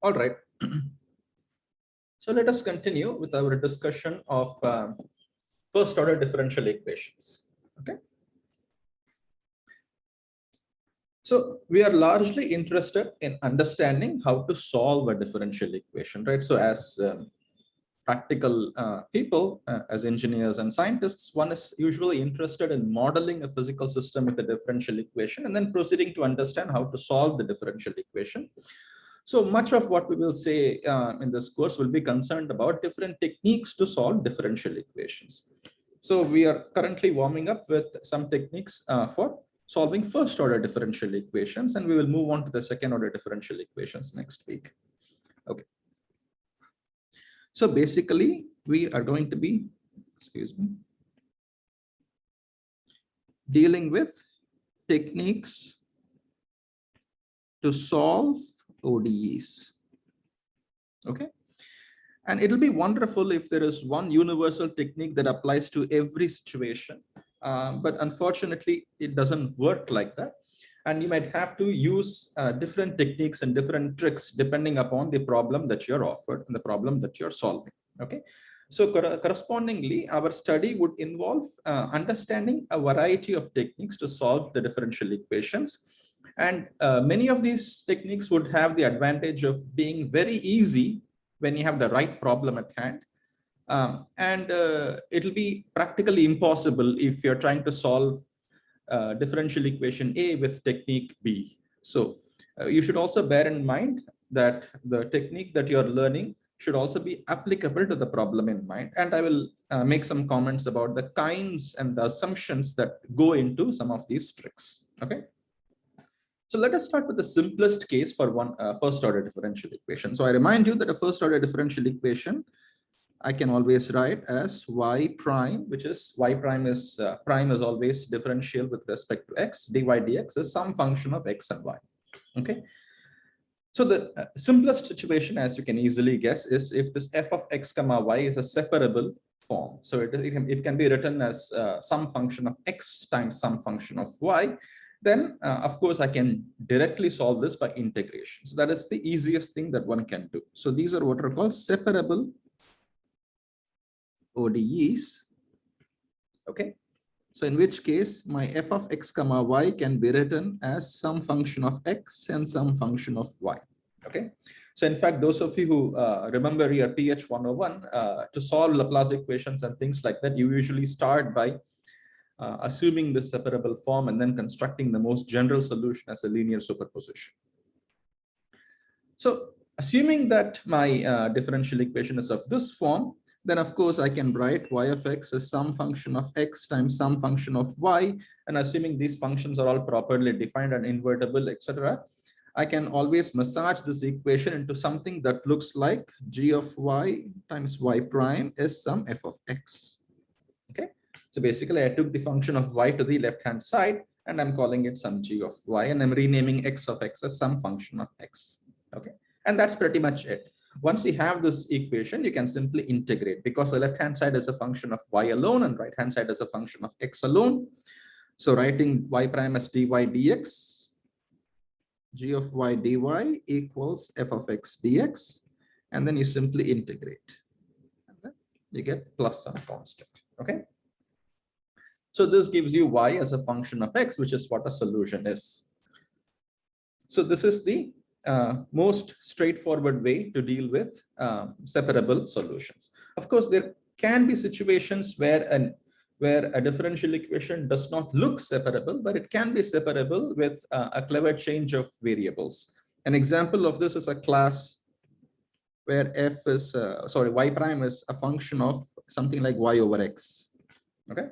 All right. So let us continue with our discussion of first order differential equations. Okay. So we are largely interested in understanding how to solve a differential equation, right? So as practical people, as engineers and scientists, one is usually interested in modeling a physical system with a differential equation and then proceeding to understand how to solve the differential equation. So much of what we will say in this course will be concerned about different techniques to solve differential equations. So we are currently warming up with some techniques for solving first order differential equations, and we will move on to the second order differential equations next week. Okay. So basically, we are going to be, dealing with techniques to solve ODEs. Okay. And it'll be wonderful if there is one universal technique that applies to every situation. But unfortunately, it doesn't work like that. And you might have to use different techniques and different tricks depending upon the problem that you're offered and the problem that you're solving. Okay. So correspondingly, our study would involve understanding a variety of techniques to solve the differential equations. And many of these techniques would have the advantage of being very easy when you have the right problem at hand. It'll be practically impossible if you're trying to solve differential equation A with technique B. So you should also bear in mind that the technique that you're learning should also be applicable to the problem in mind. And I will make some comments about the kinds and the assumptions that go into some of these tricks. Okay. So let us start with the simplest case for one first order differential equation. So I remind you that a first order differential equation I can always write as y prime, which is y prime is always differential with respect to x. Dy dx is some function of x and y. Okay. So the simplest situation, as you can easily guess, is if this f of x comma y is a separable form. So it can be written as some function of x times some function of y. Then, of course, I can directly solve this by integration. So that is the easiest thing that one can do. So these are what are called separable ODEs. Okay. So in which case, my f of x comma y can be written as some function of x and some function of y. Okay. So in fact, those of you who remember your PH 101, to solve Laplace equations and things like that, you usually start by assuming the separable form and then constructing the most general solution as a linear superposition. So assuming that my differential equation is of this form, then of course I can write y of x as some function of x times some function of y. And assuming these functions are all properly defined and invertible, etc., I can always massage this equation into something that looks like g of y times y prime is some f of x. Okay. So basically, I took the function of y to the left-hand side, and I'm calling it some g of y, and I'm renaming x of x as some function of x. Okay, and that's pretty much it. Once you have this equation, you can simply integrate because the left-hand side is a function of y alone, and right-hand side is a function of x alone. So writing y prime as dy dx, g of y dy equals f of x dx, and then you simply integrate. And then you get plus some constant. Okay. So this gives you y as a function of x, which is what a solution is. So this is the most straightforward way to deal with separable solutions. Of course, there can be situations where a differential equation does not look separable, but it can be separable with a clever change of variables. An example of this is a class where y prime is a function of something like y over x. Okay.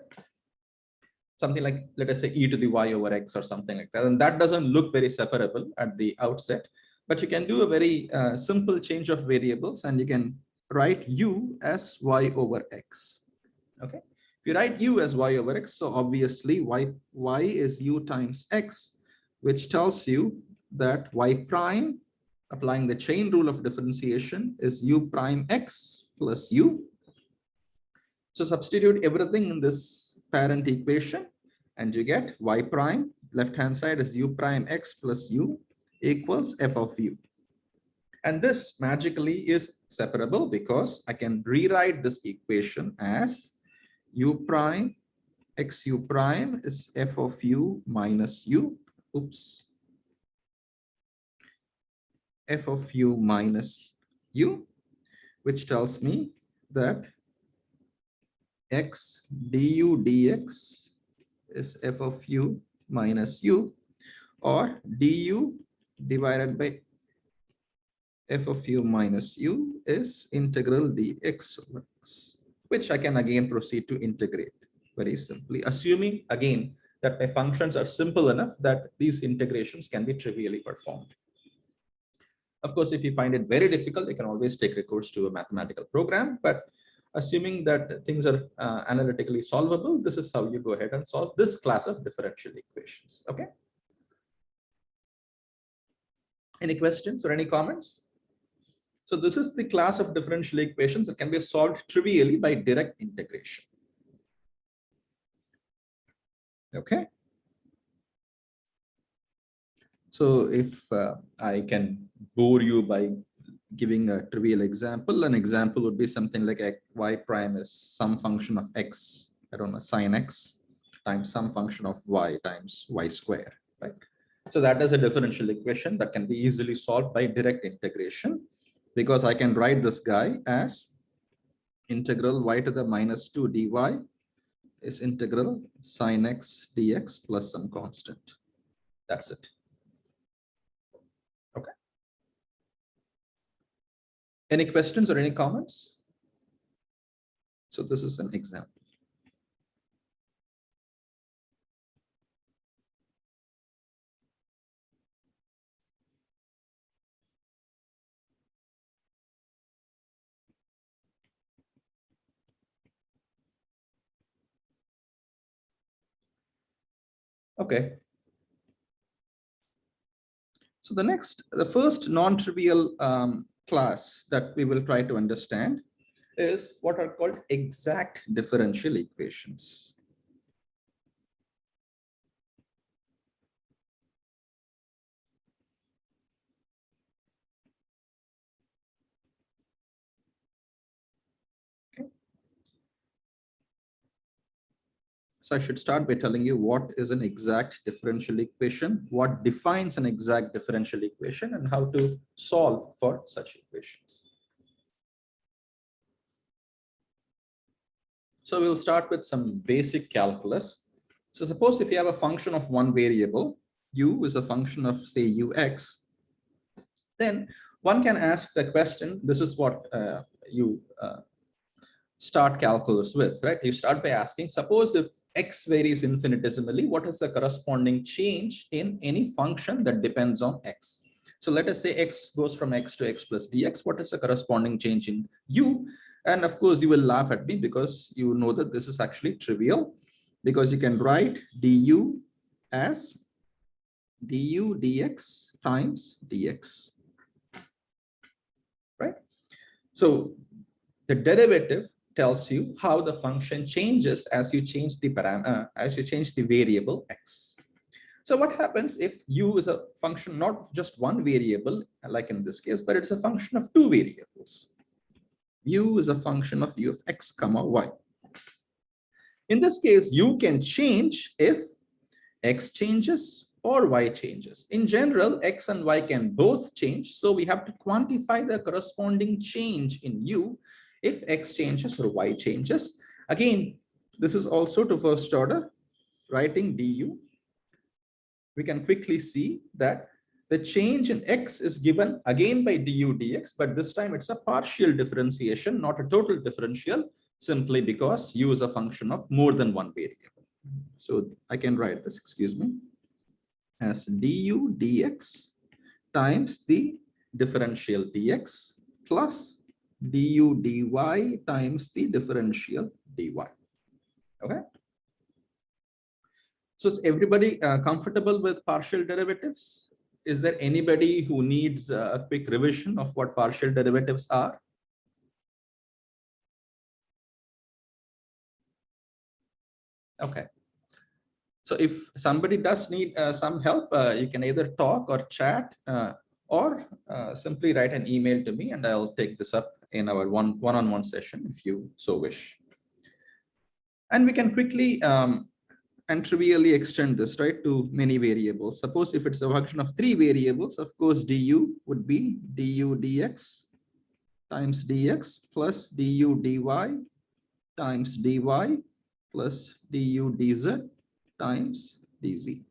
Something like, let us say, e to the y over x or something like that. And that doesn't look very separable at the outset, but you can do a very simple change of variables and you can write u as y over x. Okay. If you write u as y over x, so obviously y is u times x, which tells you that y prime, applying the chain rule of differentiation, is u prime x plus u. So substitute everything in this parent equation and you get y prime, left hand side is u prime x plus u equals f of u. And this magically is separable because I can rewrite this equation as u prime x u prime is f of u minus u. Oops. F of u minus u, which tells me that x du dx is f of u minus u, or du divided by f of u minus u is integral dx over x, which I can again proceed to integrate very simply, assuming again that my functions are simple enough that these integrations can be trivially performed. Of course, if you find it very difficult, you can always take recourse to a mathematical program, but assuming that things are analytically solvable, this is how you go ahead and solve this class of differential equations. Okay. Any questions or any comments? So this is the class of differential equations that can be solved trivially by direct integration. Okay. So if I can bore you by giving a trivial example, an example would be something like y prime is some function of x, I don't know, sine x times some function of y times y square, right? So that is a differential equation that can be easily solved by direct integration, because I can write this guy as integral y to the minus 2 dy is integral sine x dx plus some constant. That's it. Okay. Any questions or any comments? So this is an example. Okay. So the first non-trivial class that we will try to understand is what are called exact differential equations. Okay. So I should start by telling you what is an exact differential equation, what defines an exact differential equation, and how to solve for such equations. So we'll start with some basic calculus. So suppose if you have a function of one variable, u is a function of say ux, then one can ask the question, this is what you start calculus with, right? You start by asking, suppose if x varies infinitesimally, what is the corresponding change in any function that depends on x? So let us say x goes from x to x plus dx. What is the corresponding change in u? And of course, you will laugh at me because you know that this is actually trivial, because you can write du as du dx times dx, right? So the derivative tells you how the function changes as you change the variable x. So what happens if u is a function not just one variable, like in this case, but it's a function of two variables? U is a function of u of x comma y. In this case, u can change if x changes or y changes. In general, x and y can both change, so we have to quantify the corresponding change in u if x changes or y changes. Again, this is also to first order. Writing du, we can quickly see that the change in x is given again by du dx, but this time it's a partial differentiation, not a total differential, simply because u is a function of more than one variable. So I can write this, excuse me, as du dx times the differential dx plus du dy times the differential dy. Okay. So is everybody comfortable with partial derivatives? Is there anybody who needs a quick revision of what partial derivatives are? Okay. So if somebody does need some help, you can either talk or chat or simply write an email to me and I'll take this up in our one-on-one session if you so wish. And we can quickly and trivially extend this, right, to many variables. Suppose if it's a function of 3 variables, of course, du would be du dx times dx plus du dy times dy plus du dz times dz.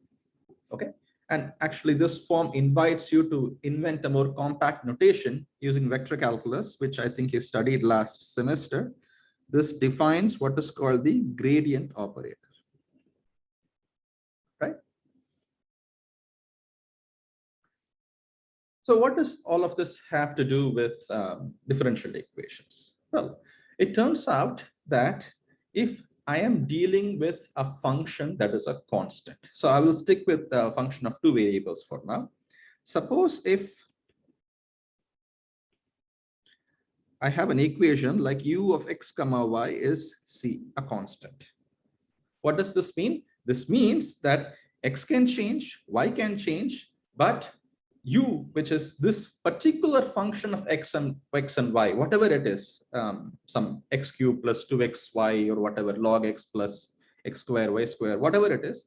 Okay. And actually, this form invites you to invent a more compact notation using vector calculus, which I think you studied last semester. This defines what is called the gradient operator. Right? So what does all of this have to do with differential equations? Well, it turns out that if I am dealing with a function that is a constant, so I will stick with a function of 2 variables for now. Suppose if I have an equation like u of x comma y is c, a constant. What does this mean? This means that x can change, y can change, but u, which is this particular function of x and y, whatever it is, some x cubed plus 2xy or whatever, log x plus x square, y square, whatever it is,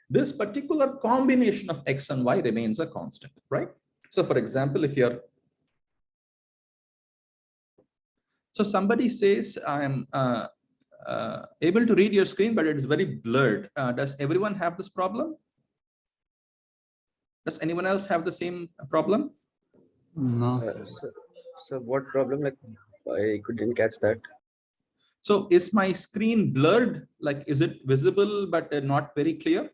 this particular combination of x and y remains a constant, right? So for example, if you're so somebody says I'm able to read your screen, but it's very blurred. Does everyone have this problem? Does anyone else have the same problem? No, sir. So what problem? Like I couldn't catch that. So is my screen blurred? Like, is it visible but not very clear?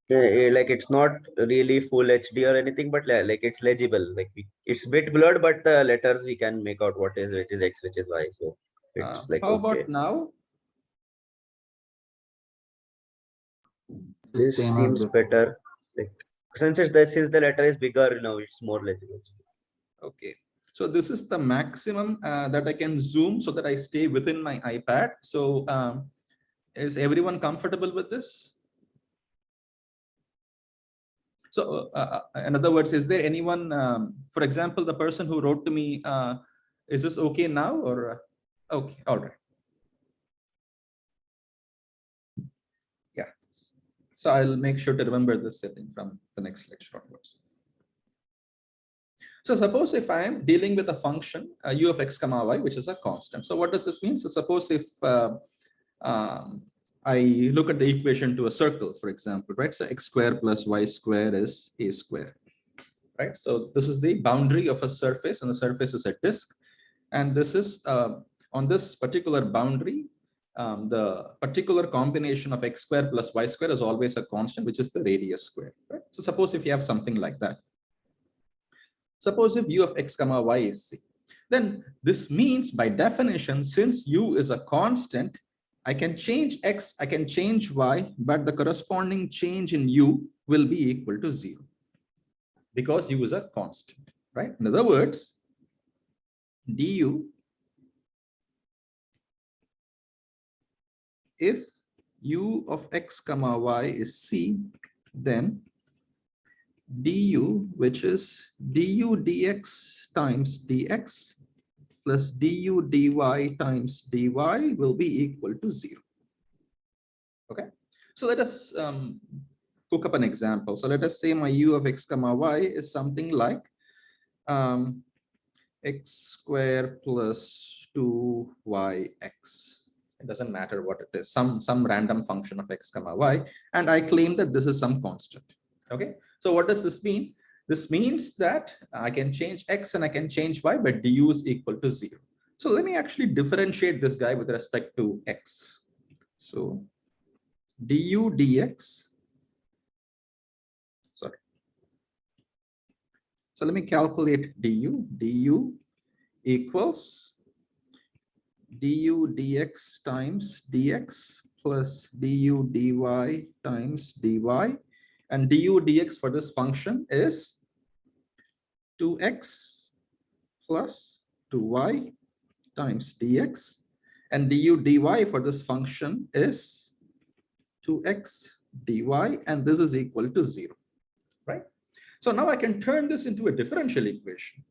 Like it's not really full HD or anything, but like it's legible. Like it's a bit blurred, but the letters we can make out what is which is X, which is Y. So it's like How okay. about now? The This same as seems before. better. Like since the letter is bigger, it's more legible. Okay. So this is the maximum that I can zoom so that I stay within my iPad. So is everyone comfortable with this? So in other words, is there anyone, for example, the person who wrote to me, is this okay now or okay, all right. Yeah. So I'll make sure to remember this setting from the next lecture onwards. So suppose if I am dealing with a function u of x comma y, which is a constant. So what does this mean? So suppose if I look at the equation to a circle, for example, right? So x square plus y square is a square, right? So this is the boundary of a surface, and the surface is a disk. And this is on this particular boundary, the particular combination of x square plus y square is always a constant, which is the radius square, right? So suppose if you have something like that. Suppose if u of x comma y is c, then this means by definition, since u is a constant, I can change x, I can change y, but the corresponding change in u will be equal to 0 because u is a constant, right? In other words, du, if u of x comma y is c, then du, which is du dx times dx plus du dy times dy will be equal to 0. Okay, so let us cook up an example. So let us say my u of x comma y is something like x square plus 2yx. It doesn't matter what it is, some random function of x comma y, and I claim that this is some constant. Okay, so what does this mean? This means that I can change x and I can change y, but du is equal to 0. So let me actually differentiate this guy with respect to x. So du dx, sorry. So let me calculate du equals du dx times dx plus du dy times dy, and du dx for this function is 2x plus 2y times dx, and du dy for this function is 2x dy, and this is equal to 0, right? So now I can turn this into a differential equation.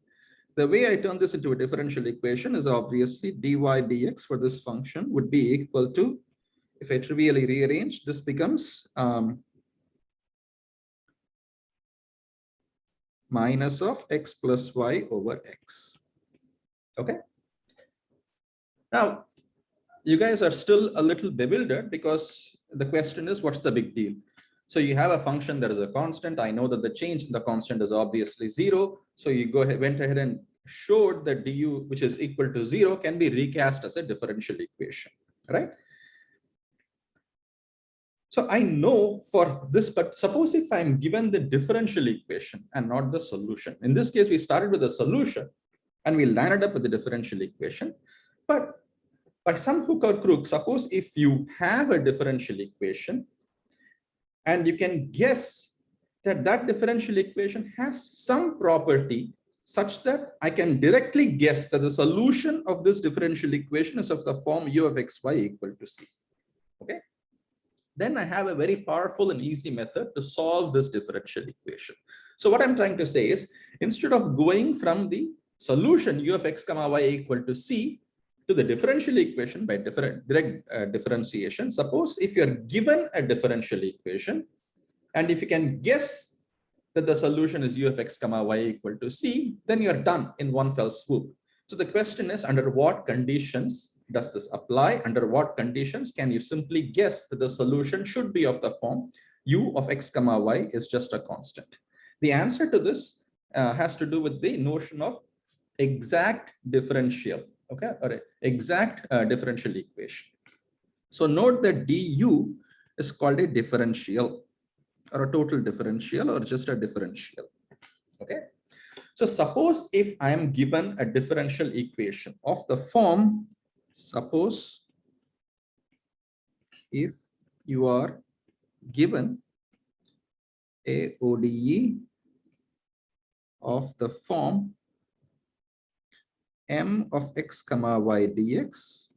The way I turn this into a differential equation is obviously dy dx for this function would be equal to, if I trivially rearrange, this becomes minus of x plus y over x. Okay. Now, you guys are still a little bewildered because the question is, what's the big deal? So you have a function that is a constant. I know that the change in the constant is obviously 0. So you went ahead and showed that du, which is equal to 0, can be recast as a differential equation, right? So I know for this, but suppose if I'm given the differential equation and not the solution. In this case, we started with a solution and we landed up with the differential equation. But by some hook or crook, suppose if you have a differential equation and you can guess that that differential equation has some property such that I can directly guess that the solution of this differential equation is of the form u of xy equal to c. Okay. Then I have a very powerful and easy method to solve this differential equation. So what I'm trying to say is, instead of going from the solution u of x comma y equal to c to the differential equation by direct differentiation, suppose if you're given a differential equation and if you can guess that the solution is u of x comma y equal to c, then you're done in one fell swoop. So the question is, under what conditions does this apply? Under what conditions can you simply guess that the solution should be of the form u of x comma y is just a constant? The answer to this has to do with the notion of exact differential, okay, or exact differential equation. So note that du is called a differential or a total differential or just a differential, okay? So suppose if I am given a differential equation of the form, suppose if you are given a ODE of the form m of x comma y dx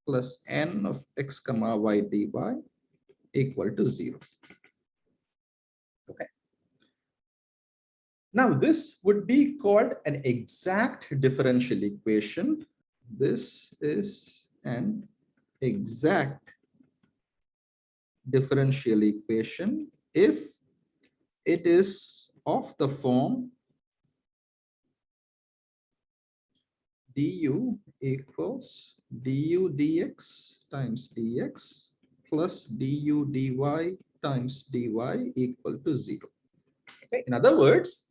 plus n of x comma y dy equal to 0. Okay. Now this would be called an exact differential equation. This is an exact differential equation if it is of the form du equals du dx times dx plus du dy times dy equal to 0. Okay. In other words,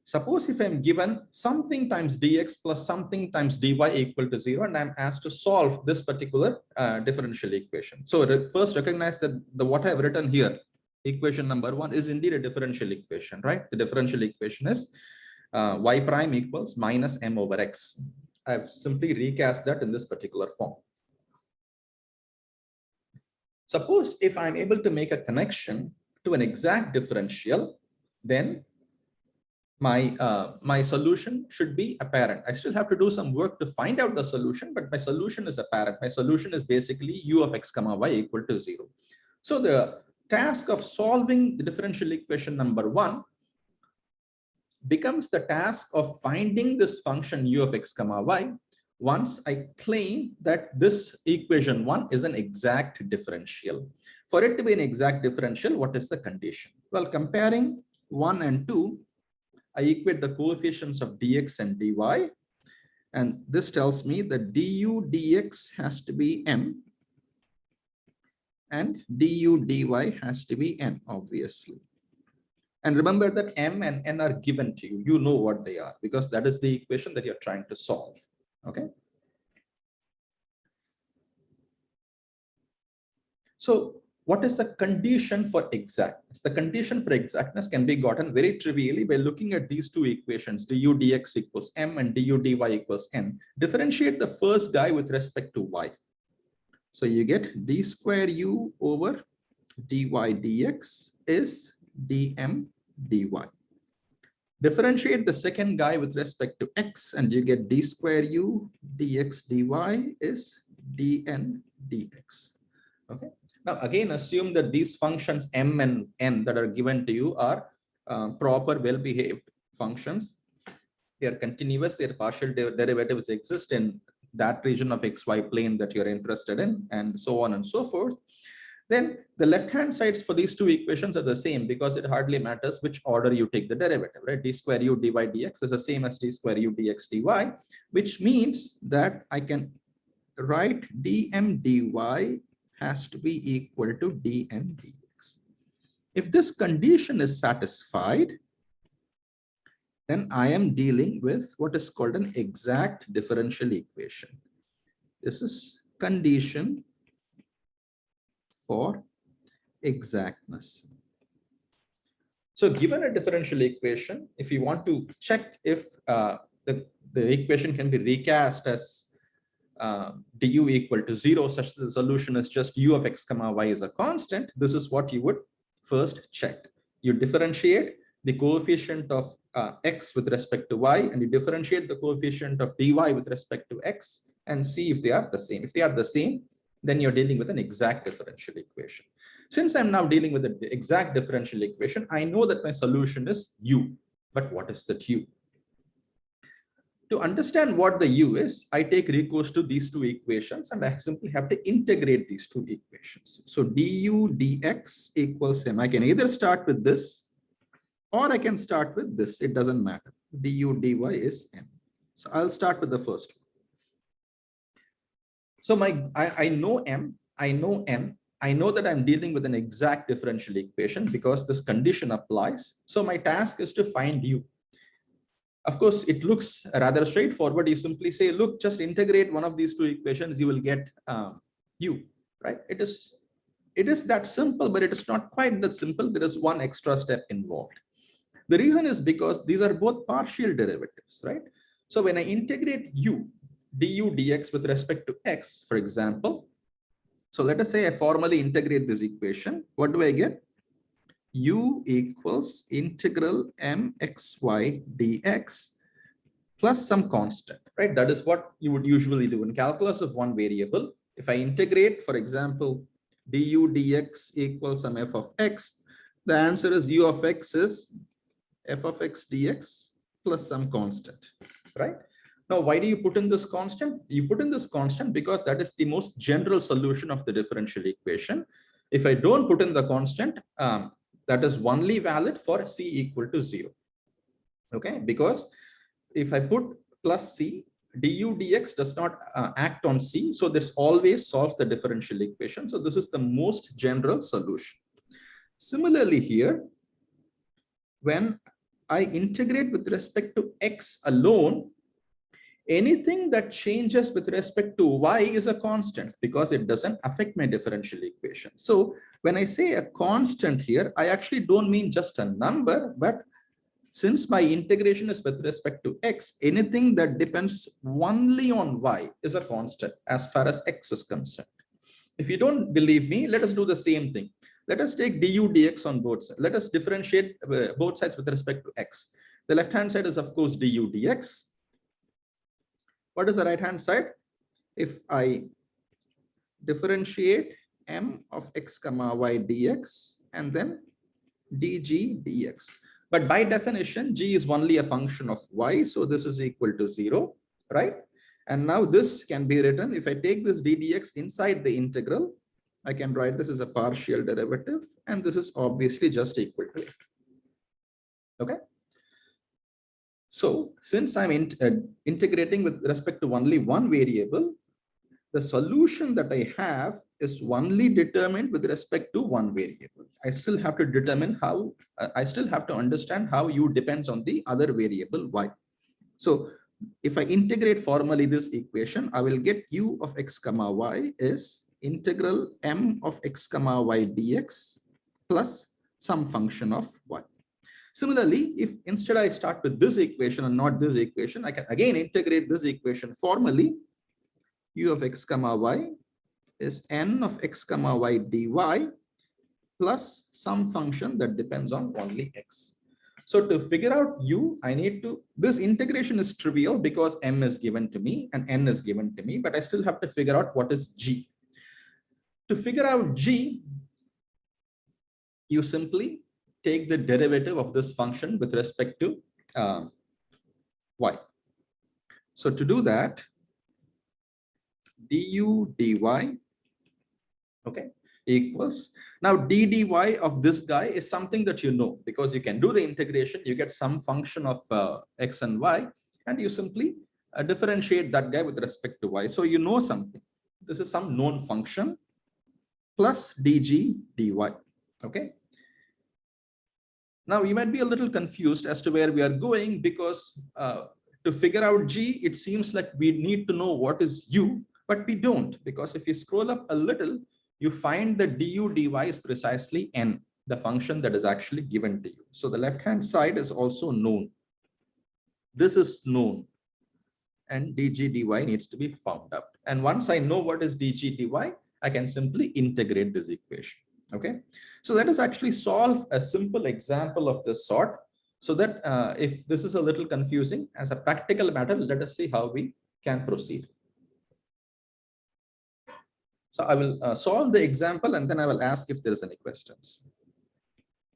suppose if I'm given something times dx plus something times dy equal to 0 and I'm asked to solve this particular differential equation. So first recognize that what I have written here, equation number 1, is indeed a differential equation, right? The differential equation is y prime equals minus m over x. I've simply recast that in this particular form. Suppose if I'm able to make a connection to an exact differential, then my solution should be apparent. I still have to do some work to find out the solution, but my solution is apparent. My solution is basically u of x comma y equal to 0. So the task of solving the differential equation number 1 becomes the task of finding this function u of x comma y once I claim that this equation 1 is an exact differential. For it to be an exact differential, what is the condition? Well, comparing 1 and 2, I equate the coefficients of dx and dy, and this tells me that du dx has to be m and du dy has to be n, obviously. And remember that m and n are given to you. You know what they are because that is the equation that you're trying to solve. Okay. So what is the condition for exactness? The condition for exactness can be gotten very trivially by looking at these two equations, du dx equals m and du dy equals n. Differentiate the first guy with respect to y. So you get d square u over dy dx is dm dy. Differentiate the second guy with respect to x and you get d square u dx dy is dn dx. Okay. Now again, assume that these functions m and n that are given to you are proper, well-behaved functions. They are continuous, their partial derivatives exist in that region of XY plane that you're interested in, and so on and so forth. Then the left-hand sides for these two equations are the same because it hardly matters which order you take the derivative, right? D square u dy dx is the same as d square u dx dy, which means that I can write dm dy has to be equal to dm dx. If this condition is satisfied, then I am dealing with what is called an exact differential equation. This is condition for exactness. So given a differential equation, if you want to check if the equation can be recast as du equal to 0, such that the solution is just u of x comma y is a constant, this is what you would first check. You differentiate the coefficient of x with respect to y, and you differentiate the coefficient of dy with respect to x and see if they are the same. If they are the same, then you're dealing with an exact differential equation. Since I'm now dealing with an exact differential equation, I know that my solution is u. But what is that u? To understand what the u is, I take recourse to these two equations and I simply have to integrate these two equations. So du dx equals m. I can either start with this or I can start with this. It doesn't matter. Du dy is m. So I'll start with the first one. So I know m, I know n. I know that I'm dealing with an exact differential equation because this condition applies. So my task is to find u. Of course, it looks rather straightforward. You simply say, look, just integrate one of these two equations, you will get u, right? It is that simple, but it is not quite that simple. There is one extra step involved. The reason is because these are both partial derivatives, right? So when I integrate u, du dx with respect to x, for example, so let us say I formally integrate this equation. What do I get? U equals integral mxy dx plus some constant, right? That is what you would usually do in calculus of one variable. If I integrate, for example, du dx equals some f of x, the answer is u of x is f of x dx plus some constant, right? Now, why do you put in this constant? You put in this constant because that is the most general solution of the differential equation. If I don't put in the constant, that is only valid for c equal to 0. Okay, because if I put plus c, du dx does not act on c, so this always solves the differential equation. So this is the most general solution. Similarly here, when I integrate with respect to x alone, anything that changes with respect to y is a constant because it doesn't affect my differential equation. So when I say a constant here, I actually don't mean just a number, but since my integration is with respect to x, anything that depends only on y is a constant as far as x is concerned. If you don't believe me, let us do the same thing. Let us take du dx on both sides. Let us differentiate both sides with respect to x. The left-hand side is, of course, du dx. What is the right-hand side? If I differentiate m of x comma y dx and then dg dx. But by definition, g is only a function of y, so this is equal to 0, right? And now this can be written, if I take this d dx inside the integral, I can write this as a partial derivative, and this is obviously just equal to it. Okay? So since I'm integrating with respect to only one variable, the solution that I have is only determined with respect to one variable. I still have to determine how, I still have to understand how u depends on the other variable y. So if I integrate formally this equation, I will get u of x comma y is integral m of x comma y dx plus some function of y. Similarly, if instead I start with this equation and not this equation, I can again integrate this equation formally. U of x comma y is n of x comma y dy plus some function that depends on only x. So to figure out u, I need to, this integration is trivial because m is given to me and n is given to me, but I still have to figure out what is g. To figure out g, you simply take the derivative of this function with respect to y. So to do that, du dy, okay, equals, now d dy of this guy is something that you know, because you can do the integration, you get some function of x and y, and you simply differentiate that guy with respect to y. So you know something. This is some known function plus dg dy, okay. Now you might be a little confused as to where we are going, because to figure out g, it seems like we need to know what is u, but we don't, because if you scroll up a little, you find that du dy is precisely n, the function that is actually given to you. So the left hand side is also known. This is known, and dg dy needs to be found out. And once I know what is dg dy, I can simply integrate this equation. Okay, so let us actually solve a simple example of this sort, so that if this is a little confusing, as a practical matter, let us see how we can proceed. So I will solve the example, and then I will ask if there is any questions.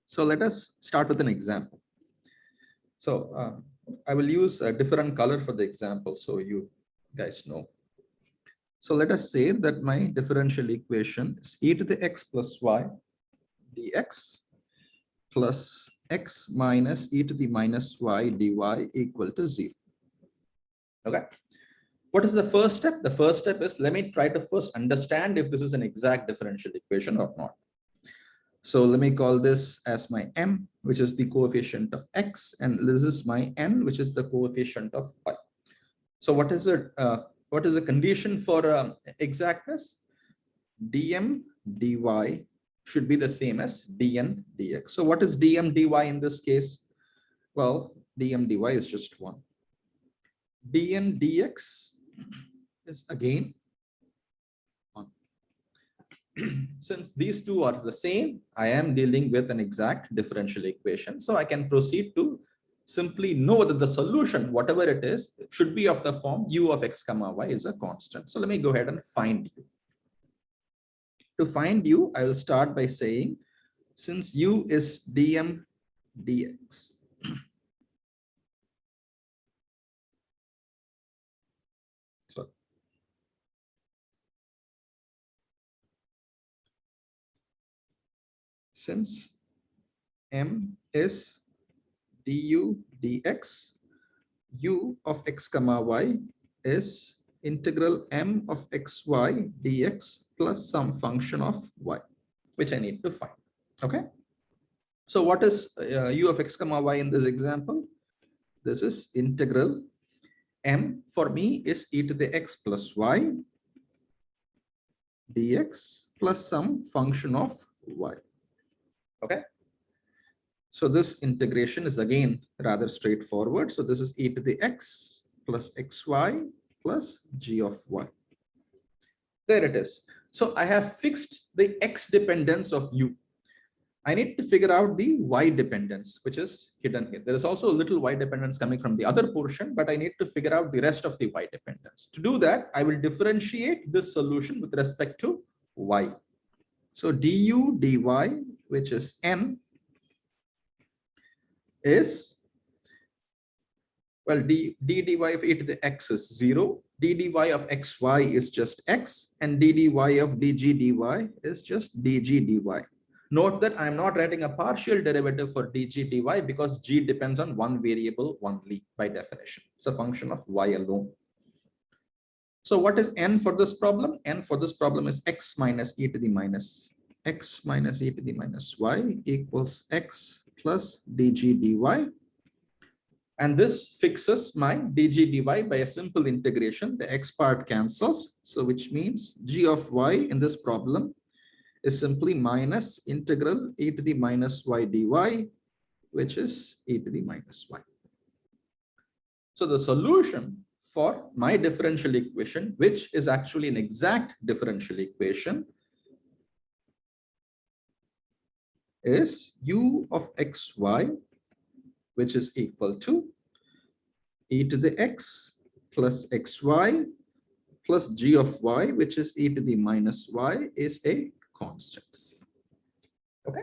So let us start with an example. So I will use a different color for the example, so you guys know. So let us say that my differential equation is e to the x plus y dx plus x minus e to the minus y dy equal to 0. Okay. What is the first step? The first step is, let me try to first understand if this is an exact differential equation or not. So let me call this as my m, which is the coefficient of x, and this is my n, which is the coefficient of y. So what is it? What is the condition for exactness? dm dy should be the same as dn dx. So what is dm dy in this case? Well, dm dy is just 1. dn dx is again 1. Since these two are the same, I am dealing with an exact differential equation. So I can proceed to simply know that the solution, whatever it is, should be of the form u of x comma y is a constant. So let me go ahead and find u. To find u, I will start by saying, since u is dm dx, so since m is du dx, u of x comma y is integral m of xy dx plus some function of y, which I need to find. Okay. So what is u of x comma y in this example? This is integral m for me is e to the x plus y dx plus some function of y. Okay. So this integration is again rather straightforward. So this is e to the x plus xy plus g of y. There it is. So I have fixed the x dependence of u. I need to figure out the y dependence, which is hidden here. There is also a little y dependence coming from the other portion, but I need to figure out the rest of the y dependence. To do that, I will differentiate this solution with respect to y. So du dy, which is n, is, well, d dy of e to the x is 0, d dy of xy is just x, and d dy of dg dy is just dg dy. Note that I'm not writing a partial derivative for dg dy because g depends on one variable only by definition. It's a function of y alone. So what is n for this problem? N for this problem is x minus e to the minus x minus e to the minus y equals x plus dg dy. And this fixes my dg dy by a simple integration. The x part cancels. So which means g of y in this problem is simply minus integral e to the minus y dy, which is e to the minus y. So the solution for my differential equation, which is actually an exact differential equation, is u of xy, which is equal to e to the x plus xy plus g of y, which is e to the minus y, is a constant. Okay.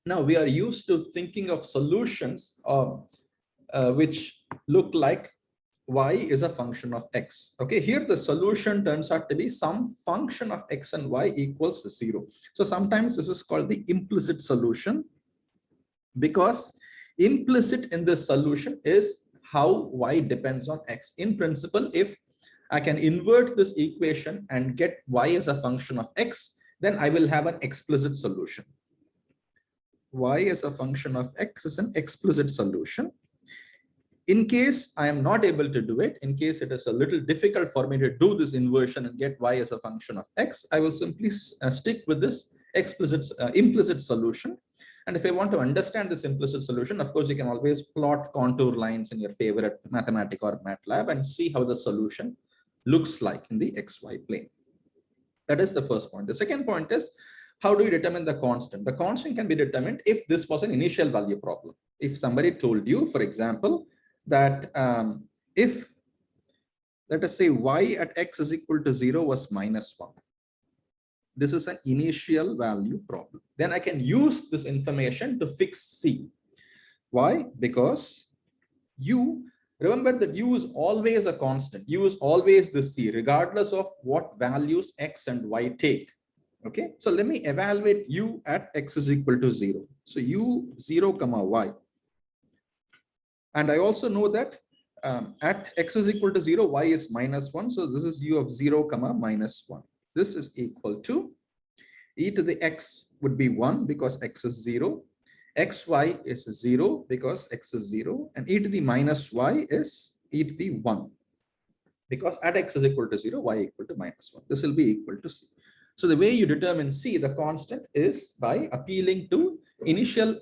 Now we are used to thinking of solutions which look like y is a function of x. Okay, here the solution turns out to be some function of x and y equals 0. So sometimes this is called the implicit solution, because implicit in this solution is how y depends on x. In principle, if I can invert this equation and get y as a function of x, then I will have an explicit solution. Y as a function of x is an explicit solution. In case I am not able to do it, in case it is a little difficult for me to do this inversion and get y as a function of x, I will simply stick with this implicit solution. And if I want to understand this implicit solution, of course, you can always plot contour lines in your favorite mathematic or MATLAB and see how the solution looks like in the xy plane. That is the first point. The second point is, how do you determine the constant? The constant can be determined if this was an initial value problem. If somebody told you, for example, that if, let us say, y at x is equal to 0 was -1. This is an initial value problem. Then I can use this information to fix C. Why? Because u, remember that u is always a constant. U is always the C, regardless of what values x and y take. Okay, so let me evaluate u at x is equal to 0. So u 0, y. And I also know that at x is equal to 0, y is -1. So this is u of 0, -1. This is equal to e to the x would be 1 because x is 0. xy is 0 because x is 0. And e to the -y is e to the 1. Because at x is equal to 0, y equal to -1. This will be equal to c. So the way you determine c, the constant, is by appealing to initial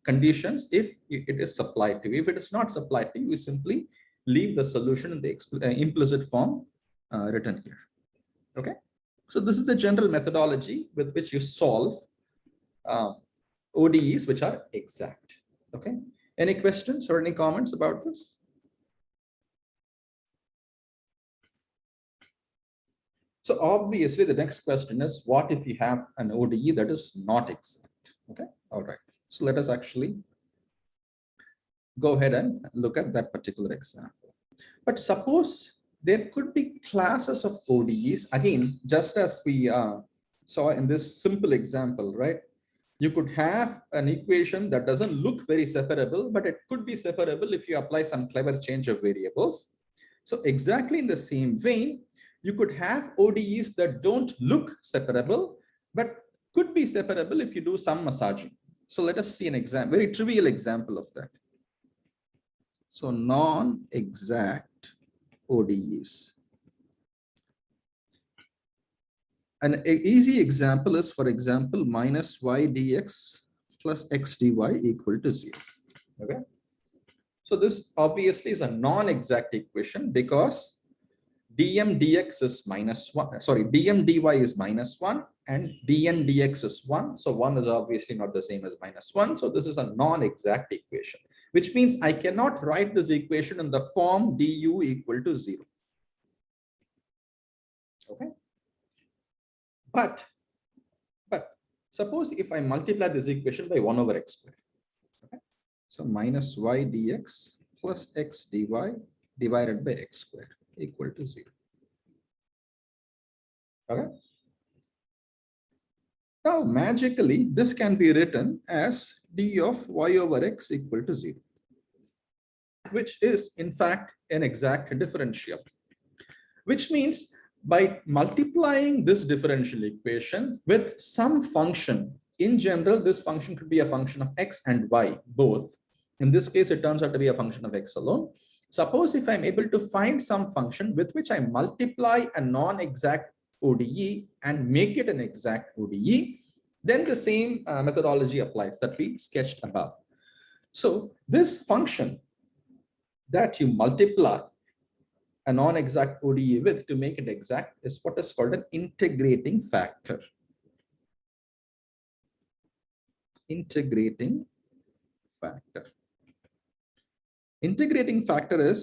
conditions if it is supplied to you. If it is not supplied to you, you simply leave the solution in the implicit form written here. Okay, so this is the general methodology with which you solve ODEs which are exact. Okay, any questions or any comments about this? So obviously the next question is, what if you have an ODE that is not exact? Okay, all right. So let us actually go ahead and look at that particular example. But suppose there could be classes of ODEs, again, just as we saw in this simple example, right? You could have an equation that doesn't look very separable, but it could be separable if you apply some clever change of variables. So exactly in the same vein, you could have ODEs that don't look separable, but could be separable if you do some massaging. So let us see an example, very trivial example of that. So non-exact ODEs. An easy example is, for example, -y dx plus x dy equal to 0. Okay. So this obviously is a non-exact equation because dm dx is -1. Sorry, dm dy is -1 and dn dx is 1. So 1 is obviously not the same as -1. So this is a non-exact equation, which means I cannot write this equation in the form du equal to 0. Okay. But suppose if I multiply this equation by 1 over x squared. Okay. So -y dx plus x dy divided by x squared equal to 0. Okay. Now magically this can be written as d of y over x equal to 0, which is in fact an exact differential, which means by multiplying this differential equation with some function, in general, this function could be a function of x and y both. In this case, it turns out to be a function of x alone. Suppose if I'm able to find some function with which I multiply a non-exact ODE and make it an exact ODE, then the same methodology applies that we sketched above. So this function that you multiply a non-exact ODE with to make it exact is what is called an integrating factor. Integrating factor. Integrating factor is,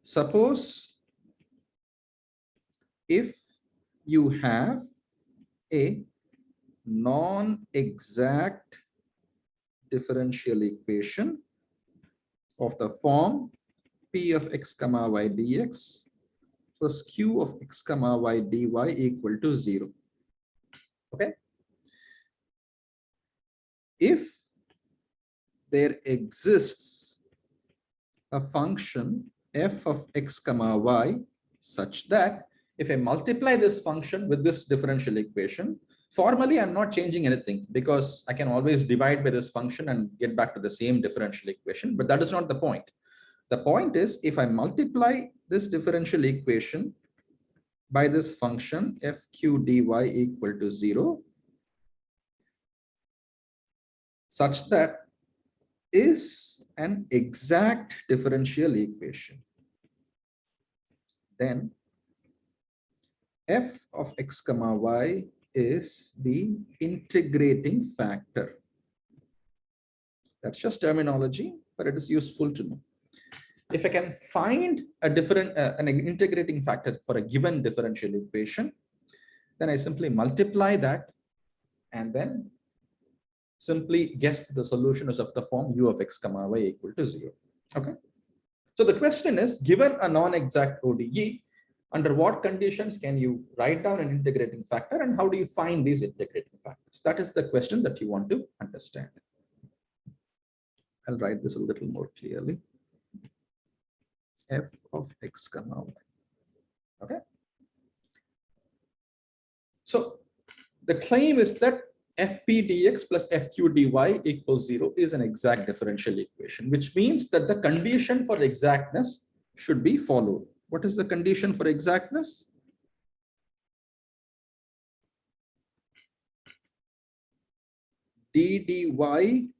suppose if you have a non-exact differential equation of the form P of x comma y dx plus Q of x comma y dy equal to 0. Okay. If there exists a function f of x comma y such that if I multiply this function with this differential equation, formally I'm not changing anything because I can always divide by this function and get back to the same differential equation, but that is not the point. The point is if I multiply this differential equation by this function fq dy equal to 0 such that is an exact differential equation, then f of x comma y is the integrating factor. That's just terminology, but it is useful to know. If I can find a an integrating factor for a given differential equation, then I simply multiply that and then simply guess the solution is of the form u of x comma y equal to 0. Okay. So the question is, given a non-exact ODE, under what conditions can you write down an integrating factor and how do you find these integrating factors? That is the question that you want to understand. I'll write this a little more clearly. F of x comma y. Okay. So the claim is that fp dx plus fq dy equals 0 is an exact differential equation, which means that the condition for exactness should be followed. What is the condition for exactness? d dy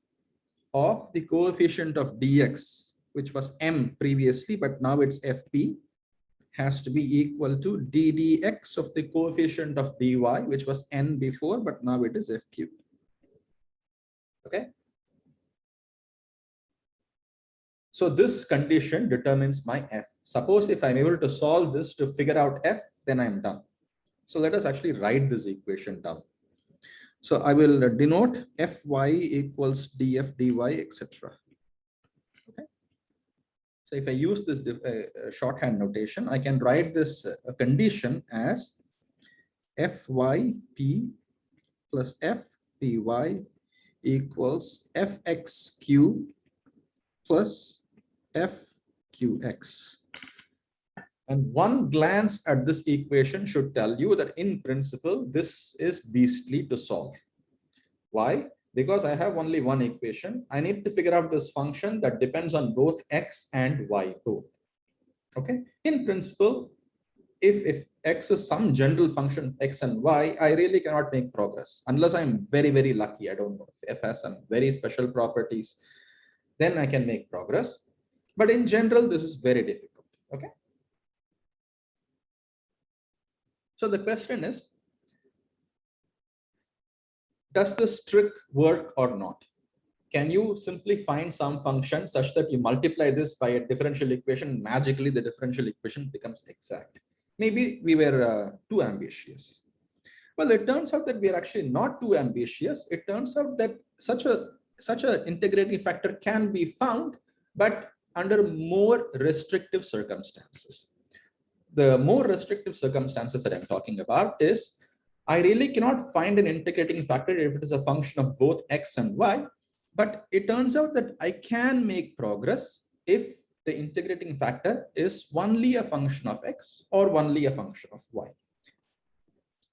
of the coefficient of dx, which was m previously, but now it's fp, has to be equal to d dx of the coefficient of dy, which was n before, but now it is fq. Okay. So this condition determines my f. Suppose if I'm able to solve this to figure out f, then I'm done. So let us actually write this equation down. So I will denote fy equals df dy, etc. Okay. So if I use this shorthand notation, I can write this condition as fyp plus fpy equals fxq plus fqx. And one glance at this equation should tell you that in principle, this is beastly to solve. Why? Because I have only one equation. I need to figure out this function that depends on both x and y both. Okay. In principle, if x is some general function x and y, I really cannot make progress unless I'm very, very lucky. I don't know if f has some very special properties, then I can make progress. But in general, this is very difficult. Okay. So the question is, does this trick work or not? Can you simply find some function such that you multiply this by a differential equation, magically the differential equation becomes exact? Maybe we were too ambitious. Well, it turns out that we are actually not too ambitious. It turns out that such an integrating factor can be found, but under more restrictive circumstances. The more restrictive circumstances that I'm talking about is I really cannot find an integrating factor if it is a function of both x and y, but it turns out that I can make progress if the integrating factor is only a function of x or only a function of y.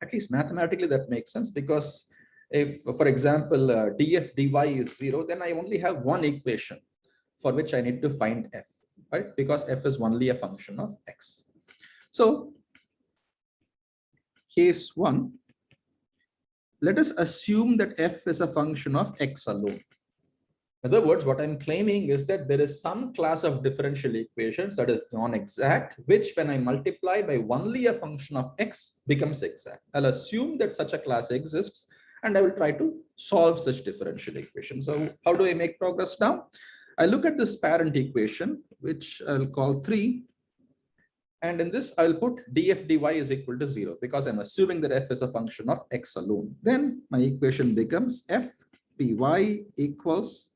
At least mathematically that makes sense, because if, for example, df dy is 0, then I only have one equation for which I need to find f, right? Because f is only a function of x. So case 1, let us assume that f is a function of x alone. In other words, what I'm claiming is that there is some class of differential equations that is non-exact, which when I multiply by only a function of x becomes exact. I'll assume that such a class exists and I will try to solve such differential equations. So how do I make progress now? I look at this parent equation, which I'll call 3. And in this, I'll put df dy is equal to 0 because I'm assuming that f is a function of x alone. Then my equation becomes f py equals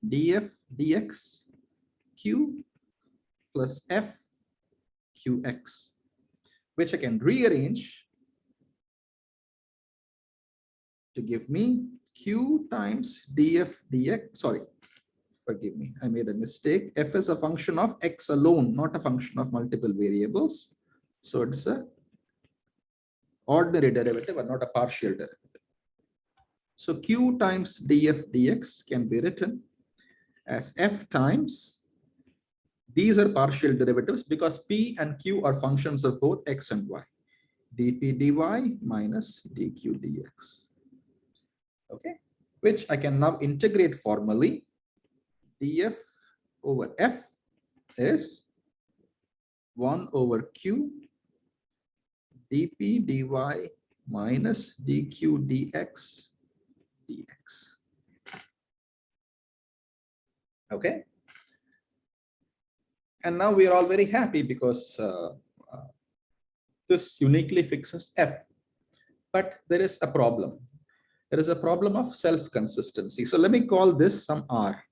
df dx q plus f qx, which I can rearrange to give me q times df dx. Sorry, forgive me, I made a mistake. F is a function of x alone, not a function of multiple variables. So it's a ordinary derivative and not a partial derivative. So q times df dx can be written as f times, these are partial derivatives because p and q are functions of both x and y, dp dy minus dq dx. Okay, which I can now integrate formally. df over f is 1 over q dp dy minus dq dx dx. Okay, and now we are all very happy because this uniquely fixes f. But there is a problem. There is a problem of self-consistency. So let me call this some r.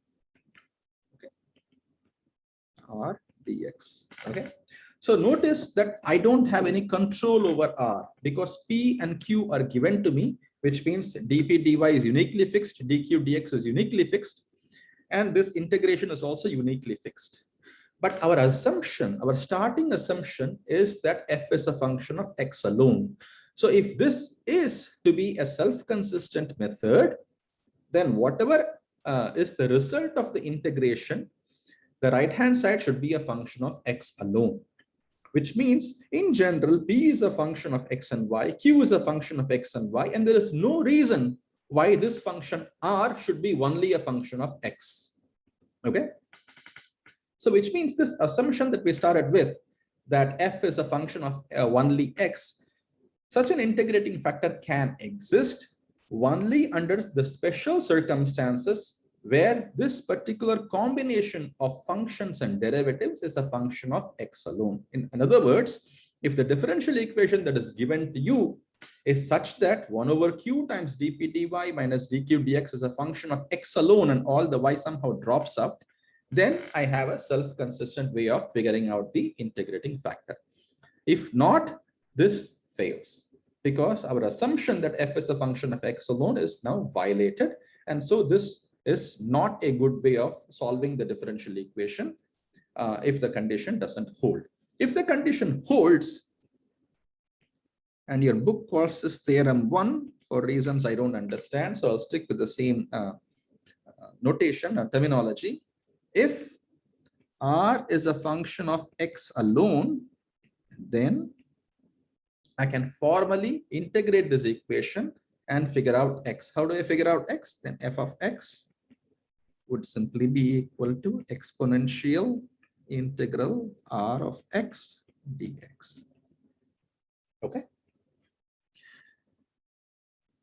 Okay. R dx. Okay. So notice that I don't have any control over r because p and q are given to me, which means dp dy is uniquely fixed, dq dx is uniquely fixed, and this integration is also uniquely fixed. But our assumption, our starting assumption is that f is a function of x alone. So if this is to be a self-consistent method, then whatever is the result of the integration, the right-hand side should be a function of x alone, which means in general, p is a function of x and y, q is a function of x and y, and there is no reason why this function r should be only a function of x. Okay. So which means this assumption that we started with, that f is a function of only x, such an integrating factor can exist only under the special circumstances where this particular combination of functions and derivatives is a function of x alone. In other words, if the differential equation that is given to you is such that 1 over q times dp dy minus dq dx is a function of x alone and all the y somehow drops out, then I have a self-consistent way of figuring out the integrating factor. If not, this fails because our assumption that f is a function of x alone is now violated. And so this is not a good way of solving the differential equation if the condition doesn't hold. If the condition holds, and your book calls this theorem 1 for reasons I don't understand, so I'll stick with the same notation or terminology. If r is a function of x alone, then I can formally integrate this equation and figure out x. How do I figure out x? Then f of x would simply be equal to exponential integral r of x dx. Okay.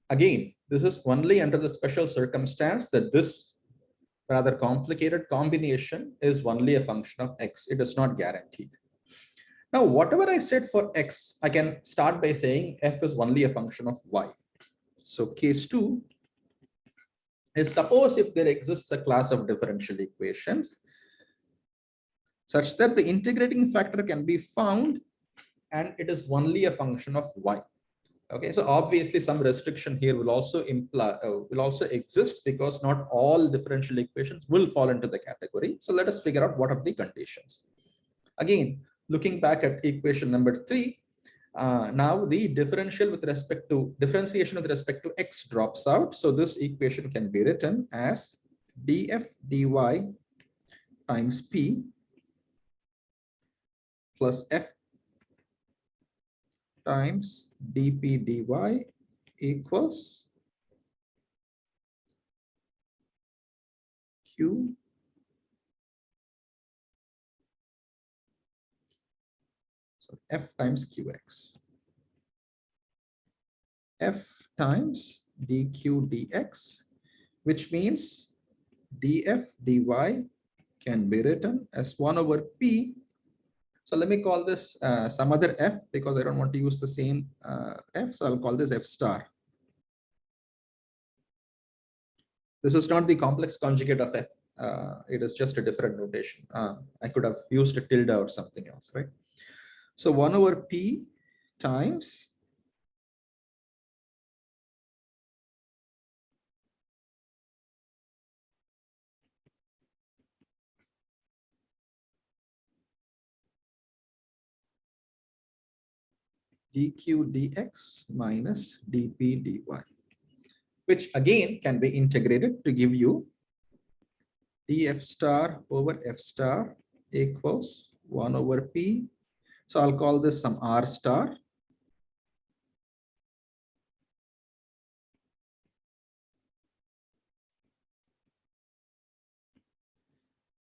Again, this is only under the special circumstance that this rather complicated combination is only a function of x. It is not guaranteed. Now, whatever I said for x, I can start by saying f is only a function of y. So case 2 is, suppose if there exists a class of differential equations such that the integrating factor can be found and it is only a function of y. Okay, so obviously some restriction here will also exist because not all differential equations will fall into the category. So let us figure out what are the conditions. Again, looking back at equation number 3, now the differentiation with respect to x drops out. So this equation can be written as df dy times p plus f times dp dy equals q f times qx, f times dq dx, which means df dy can be written as 1 over p. So let me call this some other f because I don't want to use the same f. So I'll call this f star. This is not the complex conjugate of f. It is just a different notation. I could have used a tilde or something else, right? So 1 over p times dq dx minus dp dy, which again can be integrated to give you df star over f star equals 1 over p. So I'll call this some r star.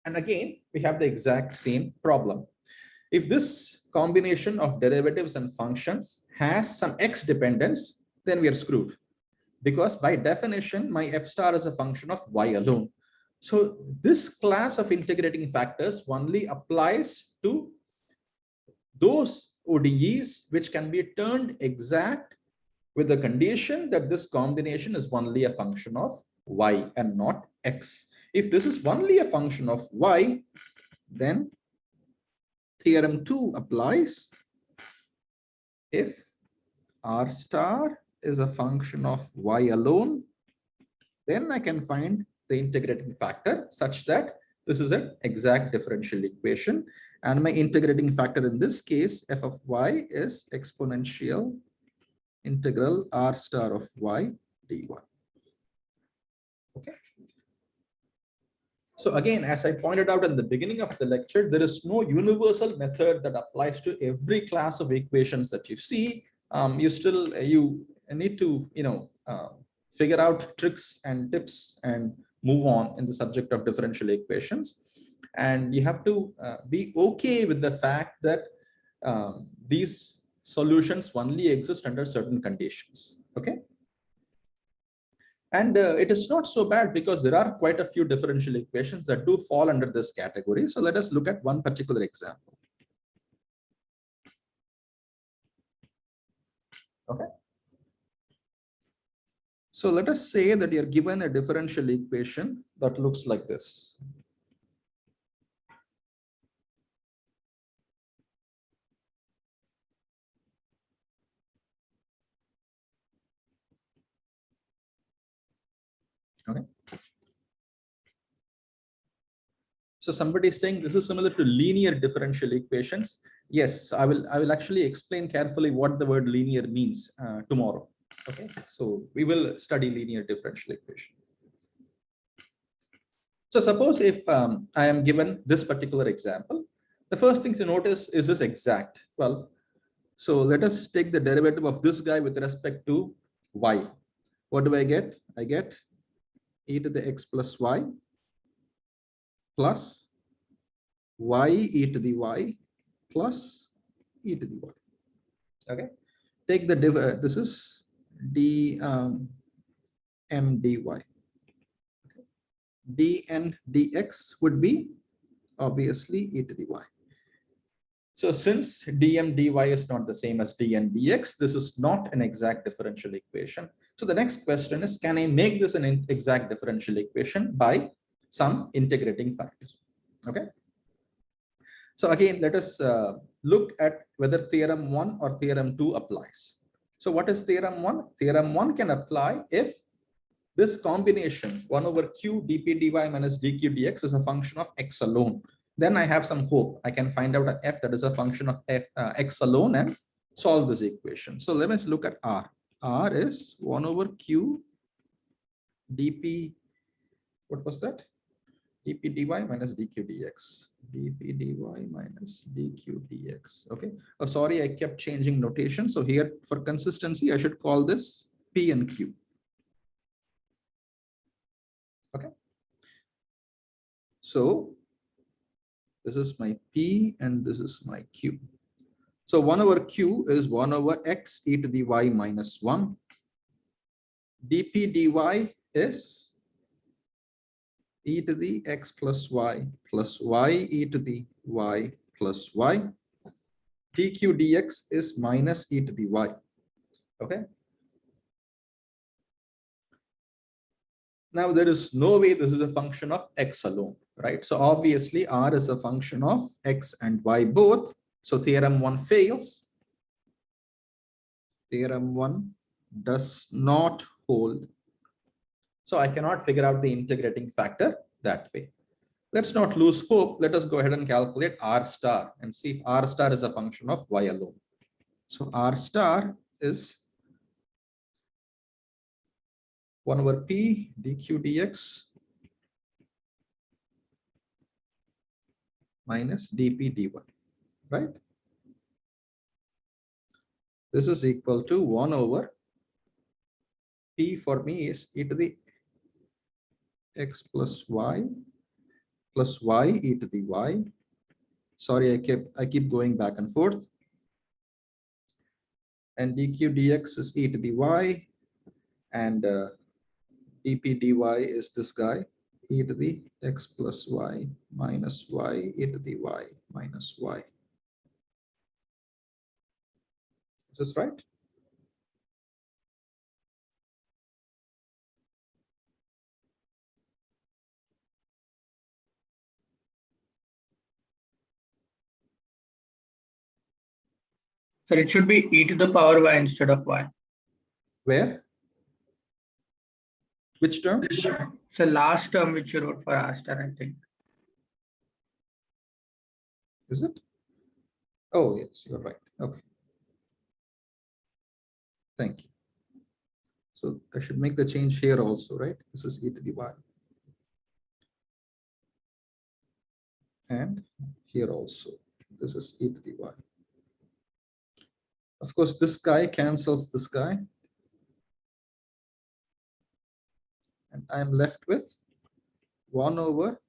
And again, we have the exact same problem. If this combination of derivatives and functions has some x dependence, then we are screwed. Because by definition, my f star is a function of y alone. So this class of integrating factors only applies to those ODEs which can be turned exact with the condition that this combination is only a function of y and not x. If this is only a function of y, then theorem 2 applies. If r star is a function of y alone, then I can find the integrating factor such that this is an exact differential equation. And my integrating factor in this case, f of y, is exponential integral r star of y dy. Okay. So again, as I pointed out in the beginning of the lecture, there is no universal method that applies to every class of equations that you see. You need to figure out tricks and tips and move on in the subject of differential equations. And you have to be okay with the fact that these solutions only exist under certain conditions. Okay. And it is not so bad because there are quite a few differential equations that do fall under this category. So let us look at one particular example. Okay. So let us say that you're given a differential equation that looks like this. Okay. So somebody is saying this is similar to linear differential equations. Yes, I will actually explain carefully what the word linear means tomorrow. Okay, so we will study linear differential equation. So suppose if I am given this particular example, the first thing to notice is this exact. Well, so let us take the derivative of this guy with respect to y. What do I get? I get e to the x plus y plus y e to the y plus e to the y. Okay. Take the this is d m dy. Okay. D and dx would be obviously e to the y. So since dm dy is not the same as d and dx, this is not an exact differential equation. So the next question is, can I make this an exact differential equation by some integrating factor? Okay. So again, let us look at whether theorem 1 or theorem 2 applies. So what is theorem 1? Theorem 1 can apply if this combination 1 over q dp dy minus dq dx is a function of x alone. Then I have some hope. I can find out an f that is a function of x alone and solve this equation. So let us look at r. R is 1 over q dp, what was that? dp dy minus dq dx. dp dy minus dq dx. Okay. Oh, sorry, I kept changing notation. So here for consistency, I should call this p and q. Okay. So this is my p and this is my q. So 1 over q is 1 over x e to the y minus 1. dp dy is e to the x plus y e to the y plus y. dq dx is minus e to the y. Okay. Now there is no way this is a function of x alone, right? So obviously R is a function of x and y both. So theorem 1 fails. Theorem 1 does not hold. So I cannot figure out the integrating factor that way. Let's not lose hope. Let us go ahead and calculate R star and see if R star is a function of y alone. So R star is 1 over p dq dx minus dp dy, right? This is equal to 1 over p for me is e to the x plus y e to the y. Sorry, I keep going back and forth. And dq dx is e to the y, and dp dy is this guy, e to the x plus y minus y e to the y minus y. Is this right? So it should be e to the power y instead of y. Where? Which term? So last term which you wrote for R star, I think. Is it? Oh, yes, you're right. Okay. Thank you. So I should make the change here also, right? This is e to the y. And here also, this is e to the y. Of course, this guy cancels this guy. And I'm left with 1 over,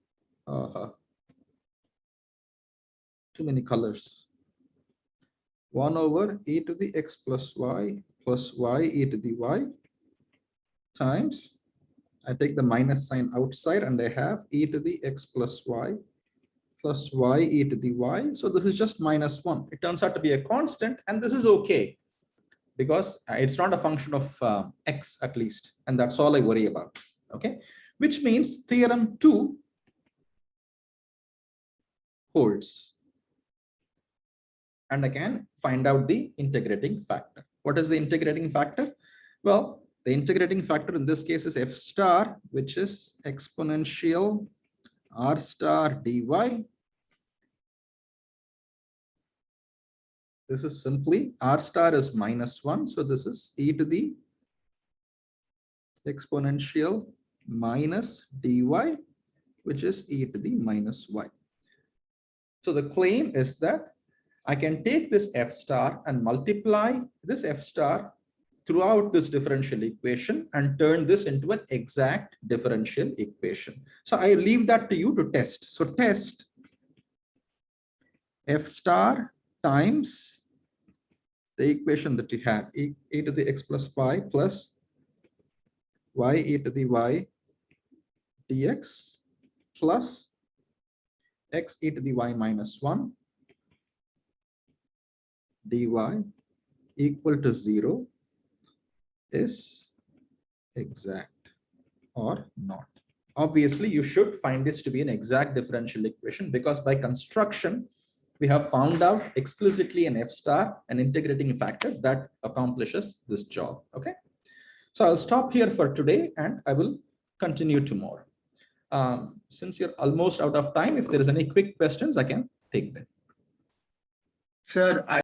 too many colors. 1 over e to the x plus y e to the y times, I take the minus sign outside and I have e to the x plus y e to the y. So this is just minus 1. It turns out to be a constant, and this is okay because it's not a function of x at least, and that's all I worry about. Okay, which means theorem 2 holds. And I can find out the integrating factor. What is the integrating factor? Well, the integrating factor in this case is f star, which is exponential r star dy. This is simply r star is minus 1. So this is e to the exponential minus dy, which is e to the minus y. So the claim is that I can take this f star and multiply this f star throughout this differential equation and turn this into an exact differential equation. So I leave that to you to test. So test f star times the equation that you had, e to the x plus y plus y e to the y dx plus x e to the y minus 1 dy equal to 0 is exact or not. Obviously, you should find this to be an exact differential equation because by construction, we have found out explicitly an f star, an integrating factor that accomplishes this job. Okay, so I'll stop here for today and I will continue tomorrow. Since you're almost out of time, if there is any quick questions, I can take them. Sir,